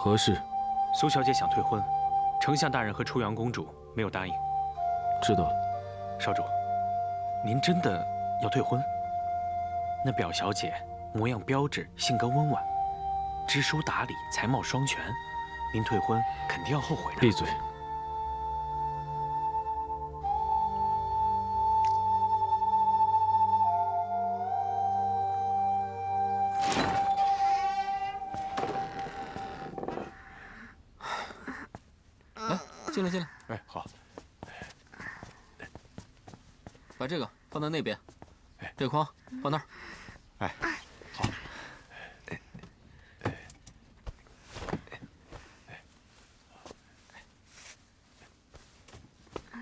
何事？苏小姐想退婚，丞相大人和初阳公主没有答应。知道了。少主，您真的要退婚？那表小姐模样标致，性格温婉，知书达理，才貌双全，您退婚肯定要后悔的。闭嘴！来，进来进来。哎，好。把这个放到那边，这筐放那儿。哎，好。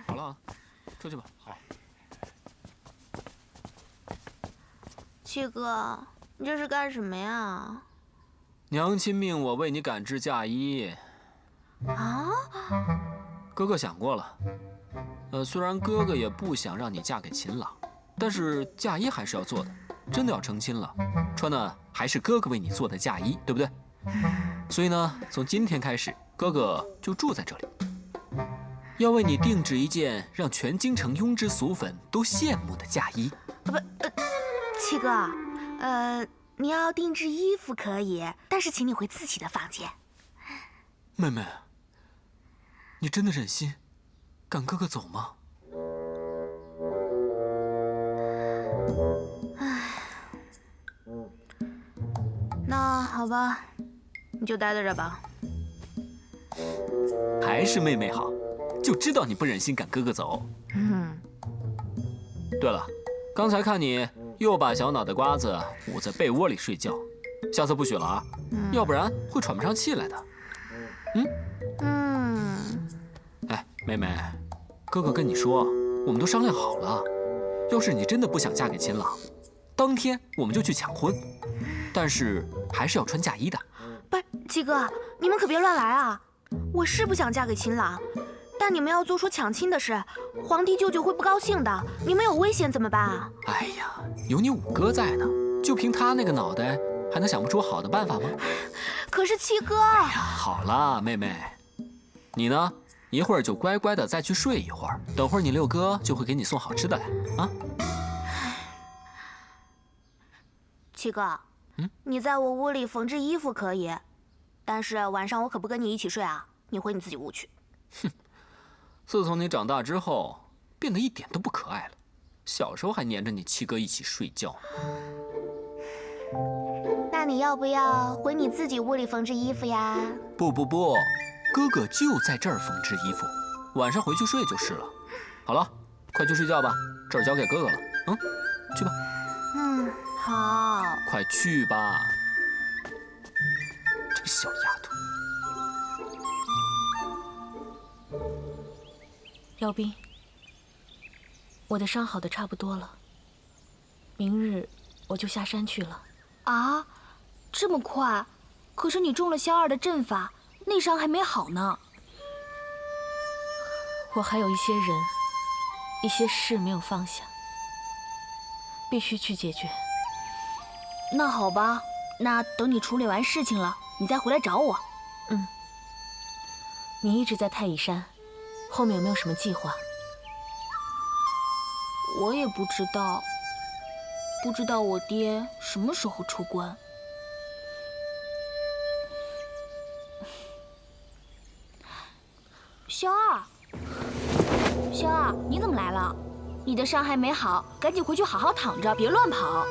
好了啊，出去吧。好。七哥，你这是干什么呀？娘亲命我为你赶制嫁衣。啊？哥哥想过了。虽然哥哥也不想让你嫁给秦朗，但是嫁衣还是要做的。真的要成亲了，穿的还是哥哥为你做的嫁衣，对不对？所以呢，从今天开始，哥哥就住在这里，要为你定制一件让全京城庸脂俗粉都羡慕的嫁衣。七哥，你要定制衣服可以，但是请你回自己的房间。妹妹，你真的忍心赶哥哥走吗？那好吧，你就待在这吧。还是妹妹好，就知道你不忍心赶哥哥走。对了，刚才看你又把小脑袋瓜子捂在被窝里睡觉，下次不许了啊，要不然会喘不上气来的。哎，妹妹，哥哥跟你说，我们都商量好了，要是你真的不想嫁给秦朗，当天我们就去抢婚，但是还是要穿嫁衣的。不是，七哥，你们可别乱来啊！我是不想嫁给秦朗，但你们要做出抢亲的事，皇帝舅舅会不高兴的。你们有危险怎么办啊？哎呀，有你五哥在呢，就凭他那个脑袋，还能想不出好的办法吗？可是七哥，哎呀，好了，妹妹，你呢？一会儿就乖乖的再去睡一会儿，等会儿你六哥就会给你送好吃的来啊。七哥，你在我屋里缝制衣服可以，但是晚上我可不跟你一起睡啊，你回你自己屋去。哼，自从你长大之后，变得一点都不可爱了，小时候还黏着你七哥一起睡觉。那你要不要回你自己屋里缝制衣服呀？不，哥哥就在这儿缝制衣服，晚上回去睡就是了。好了，快去睡觉吧，这儿交给哥哥了。去吧。好。快去吧，这个小丫头。姚斌，我的伤好的差不多了，明日我就下山去了。啊，这么快？可是你中了萧二的阵法，内伤还没好呢。我还有一些人、一些事没有放下，必须去解决。那好吧，那等你处理完事情了，你再回来找我。你一直在太乙山，后面有没有什么计划？我也不知道，不知道我爹什么时候出关。萧二，萧二，你怎么来了？你的伤还没好，赶紧回去好好躺着，别乱跑。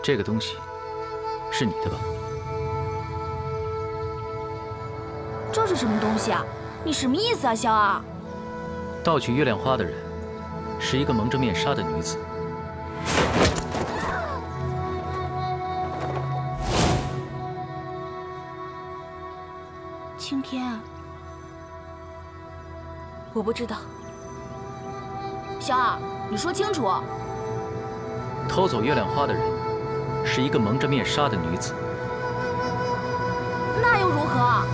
这个东西是你的吧？这是什么东西啊？你什么意思啊，萧二？盗取月亮花的人是一个蒙着面纱的女子。青天，我不知道。萧二，你说清楚。偷走月亮花的人是一个蒙着面纱的女子。那又如何？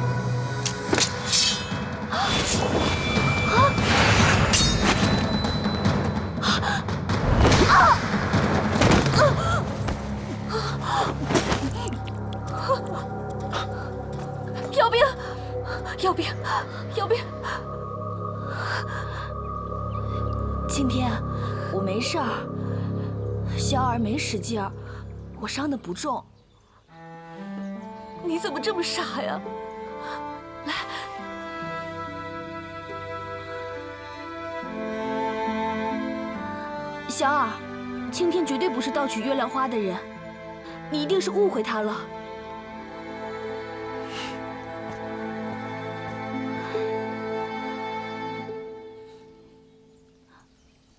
没事儿，小二没使劲儿，我伤得不重。你怎么这么傻呀？来，小二，青天绝对不是盗取月亮花的人，你一定是误会他了。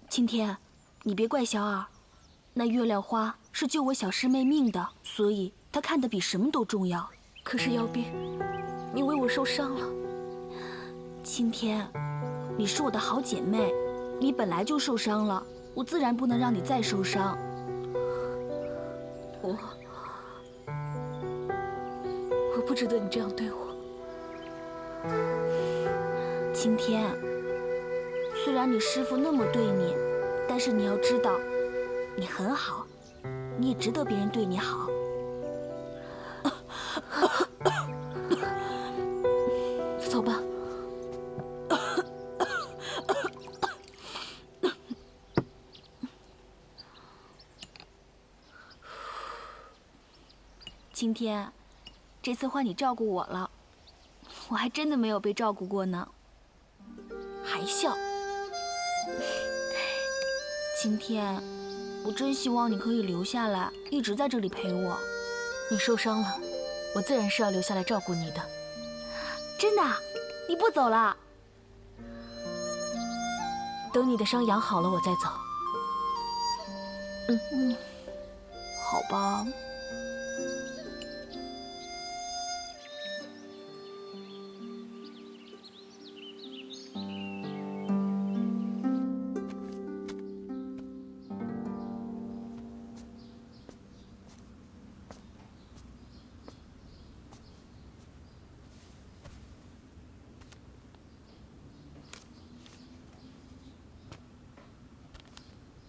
青天，你别怪小二，那月亮花是救我小师妹命的，所以她看得比什么都重要。可是姚斌，你为我受伤了。青天，你是我的好姐妹，你本来就受伤了，我自然不能让你再受伤。我不值得你这样对我。青天，虽然你师父那么对你，但是你要知道，你很好，你也值得别人对你好。走吧。青天，这次换你照顾我了，我还真的没有被照顾过呢。还笑。青天，我真希望你可以留下来，一直在这里陪我。你受伤了，我自然是要留下来照顾你的。真的？你不走了？等你的伤养好了，我再走。好吧。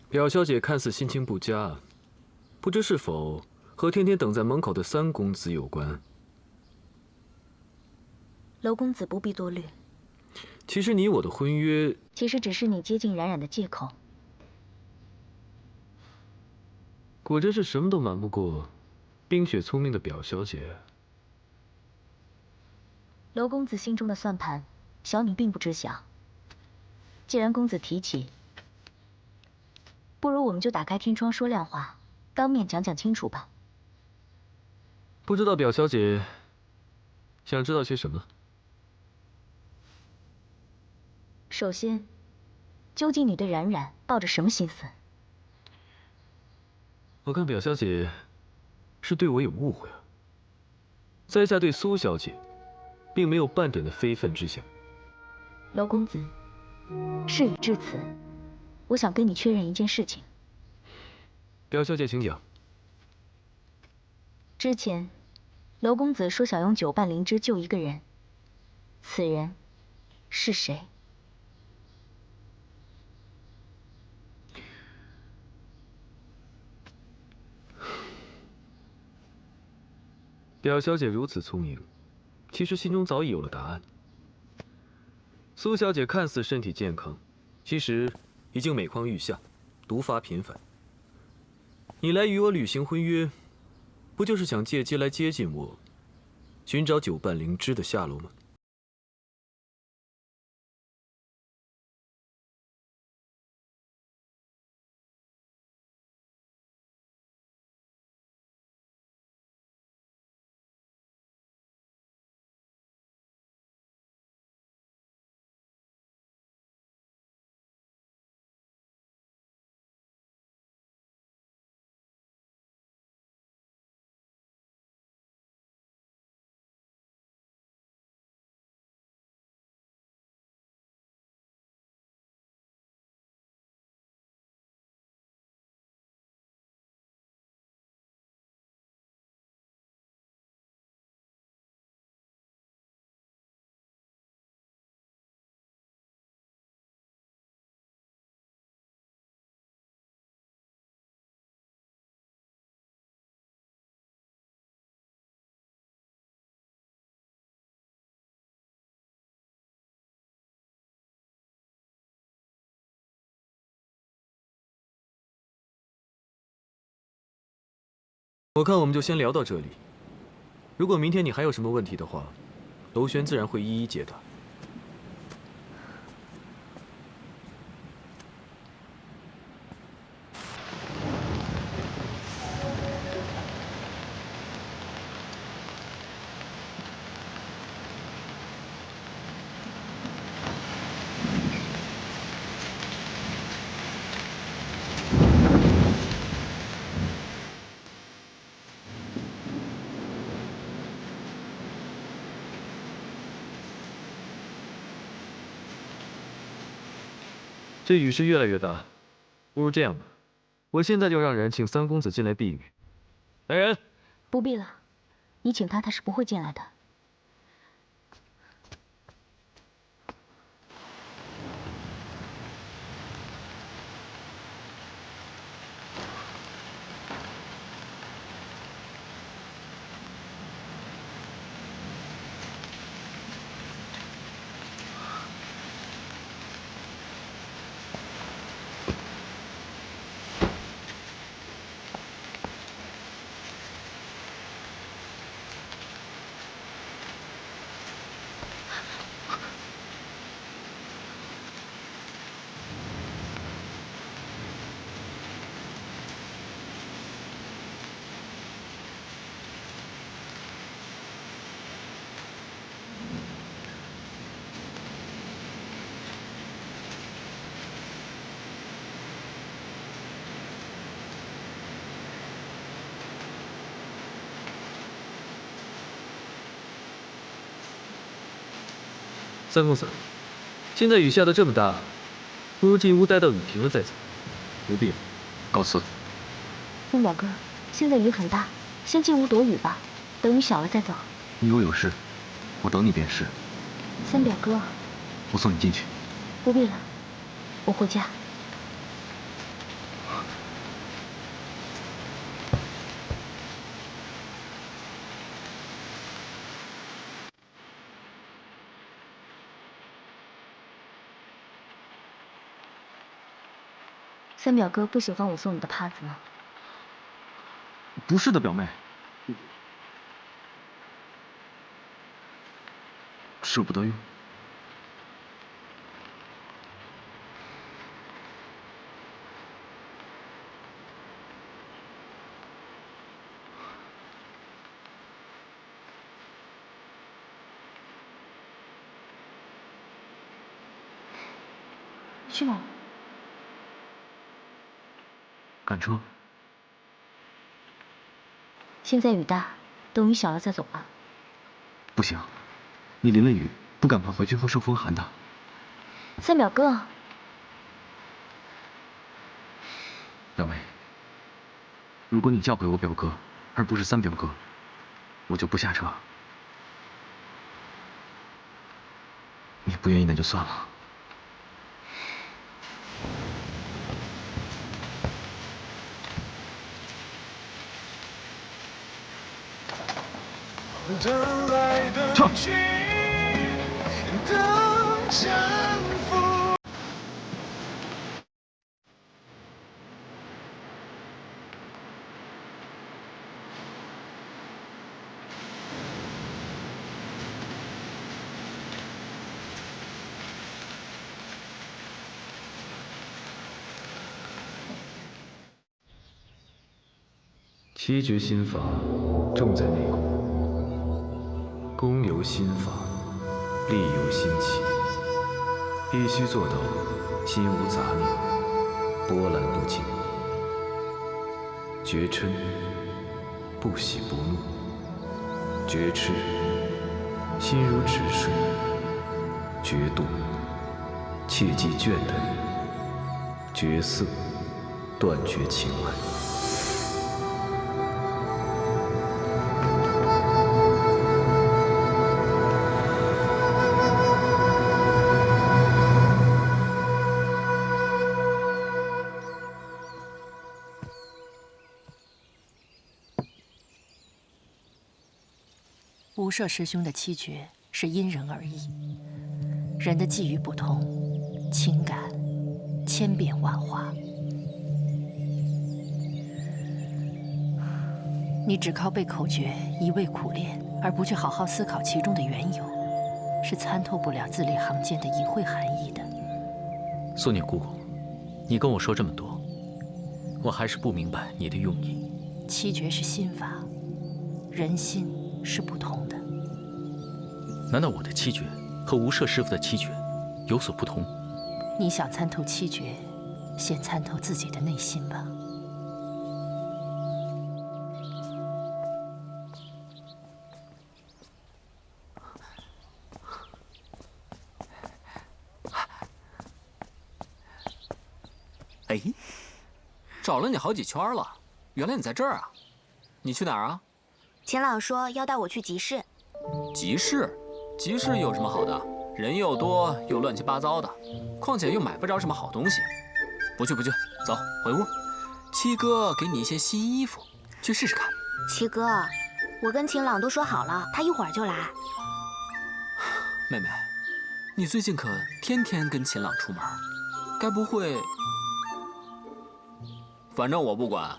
表小姐看似心情不佳，不知是否和天天等在门口的三公子有关？娄公子不必多虑。其实你我的婚约，其实只是你接近冉冉的借口。果真是什么都瞒不过冰雪聪明的表小姐。娄公子心中的算盘，小女并不知晓。既然公子提起，不如我们就打开天窗说亮话，当面讲讲清楚吧。不知道表小姐想知道些什么？首先，究竟你对冉冉抱着什么心思？我看表小姐是对我有误会啊。在下对苏小姐并没有半点的非分之想。娄公子，事已至此，我想跟你确认一件事情。表小姐请讲。之前，娄公子说想用9瓣灵芝救一个人，此人是谁？表小姐如此聪明，其实心中早已有了答案。苏小姐看似身体健康，其实已经每况愈下，毒发频繁。你来与我履行婚约，不就是想借机来接近我，寻找9瓣灵芝的下落吗？我看我们就先聊到这里。如果明天你还有什么问题的话，娄轩自然会一一解答。这雨势越来越大，不如这样吧，我现在就让人请三公子进来避雨。来人！不必了，你请他，他是不会进来的。三公子，现在雨下得这么大，不如进屋待到雨停了再走。不必了，告辞。三表哥，现在雨很大，先进屋躲雨吧，等雨小了再走。你若有事，我等你便是。三表哥，我送你进去。不必了，我回家。三表哥不喜欢我送你的帕子吗？不是的，表妹，舍不得用。去哪？赶车。现在雨大，等雨小了再走吧。不行，你淋了雨，不赶快回去会受风寒的。三表哥，表妹，如果你叫回我表哥，而不是三表哥，我就不下车。你不愿意那就算了。等来等去，等相逢。七绝心法重在内功。功由心发，力由心起，必须做到心无杂念，波澜不惊。绝嗔，不喜不怒；绝痴，心如止水；绝妒，切忌倦怠；绝色，断绝情爱。无赦师兄的七诀是因人而异，人的际遇不同，情感千变万化。你只靠背口诀，一味苦练，而不去好好思考其中的缘由，是参透不了字里行间的隐晦含义的。苏念姑姑，你跟我说这么多，我还是不明白你的用意。七诀是心法，人心是不同的。难道我的七诀和无赦师傅的七诀有所不同？你想参透七诀，先参透自己的内心吧。哎，找了你好几圈了，原来你在这儿啊！你去哪儿啊？秦朗说要带我去集市。集市？集市有什么好的？人又多又乱七八糟的，况且又买不着什么好东西。不去不去，走回屋。七哥给你一些新衣服，去试试看。七哥，我跟秦朗都说好了，他一会儿就来。妹妹，你最近可天天跟秦朗出门，该不会……反正我不管，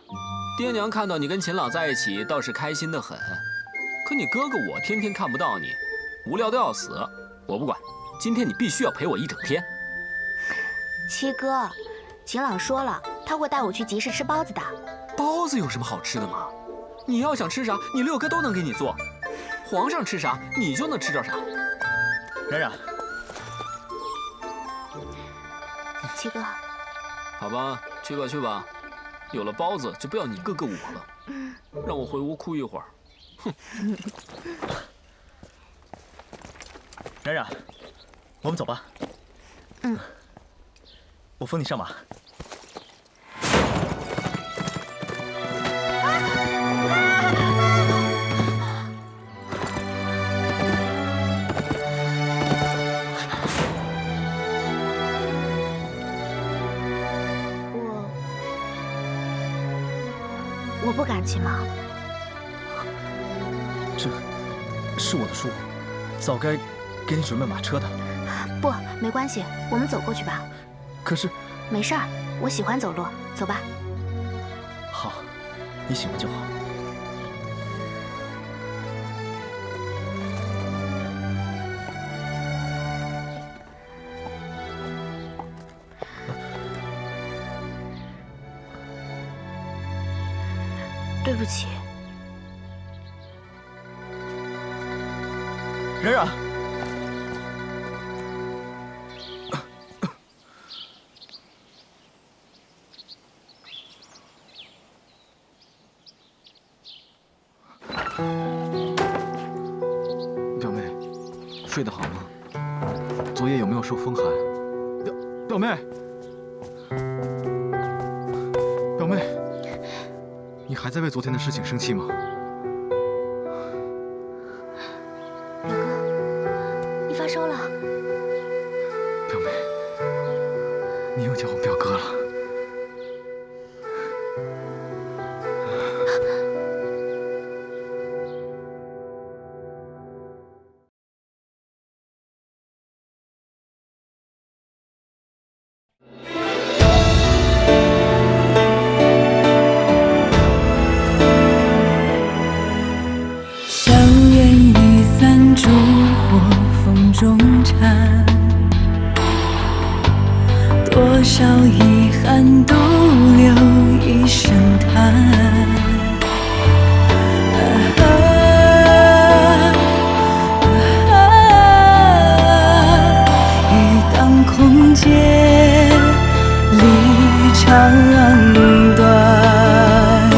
爹娘看到你跟秦朗在一起倒是开心的很，可你哥哥我天天看不到你，无聊都要死。我不管，今天你必须要陪我一整天。七哥，秦朗说了，他会带我去集市吃包子的。包子有什么好吃的吗？你要想吃啥，你六哥都能给你做。皇上吃啥，你就能吃着啥。冉冉，七哥，好吧，去吧去吧。有了包子，就不要你哥哥我了。让我回屋哭一会儿。哼。冉冉，我们走吧。嗯。我扶你上马。我不敢骑马。这是我的疏忽，早该给你准备马车的。不，没关系，我们走过去吧。可是，没事儿，我喜欢走路，走吧。好，你喜欢就好。对不起，冉冉。表妹，睡得好吗？昨夜有没有受风寒？表妹，表妹，你还在为昨天的事情生气吗？表哥，你发烧了。表妹，你又叫我表哥了。中缠，多少遗憾独留一声叹。雨当空阶，离长短，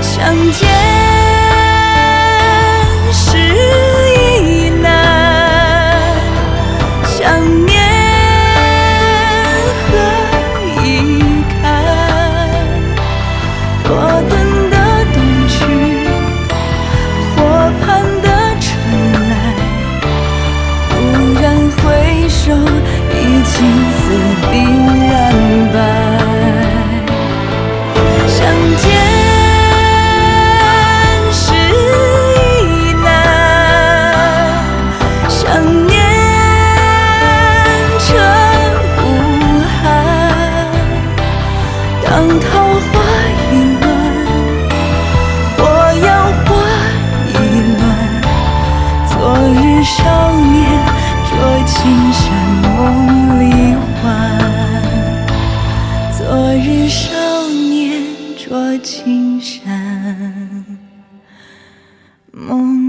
相见。当桃花已暖，火少年捉青山梦里还，昨日少年捉青山梦。